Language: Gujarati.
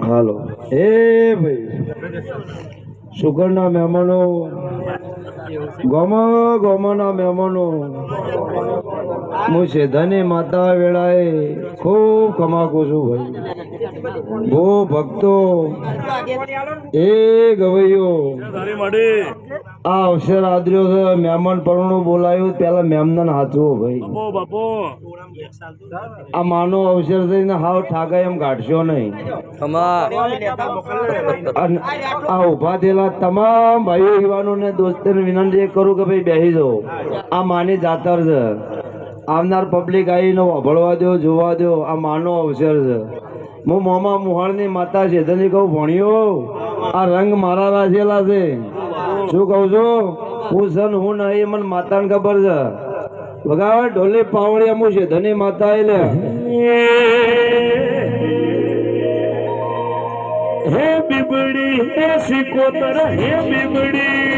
હાલો એ ભાઈ સુગરના મહેમાનો ગોમાના મહેમાનો હું સેધાની માતા વેળાએ ખૂબ કમાકું છું ભાઈ બહુ ભક્તો એ ગવૈયો આ અવસર આદર્યો છે મહેમાન પરણું બોલાયું પેલા મહેમાન હાચવો ભાઈ આ માનો અવસર થઈને હાવ ઠાકા એમ કાઢશો નહીં આ ઉભા થયેલા તમામ ભાઈઓ યુવાનો ને દોસ્તોને વિનંતી કરું કે ભાઈ બેસી જાઓ આ માની જાતર છે આવનાર પબ્લિક આવીને વભળવા દો જોવા દો આ માનો અવસર છે હું મોમા મુહાળની માતા શેધની કહું ભણ્યો આ રંગ મારા રાખેલા છે શું કહું છું હું સન હું નહીં મને માતાને ખબર છે વગાડ ઢોલે પાવડિયા હું શેધની માતા એટલે હે બીબડી હે સિકોતર હે બીબડી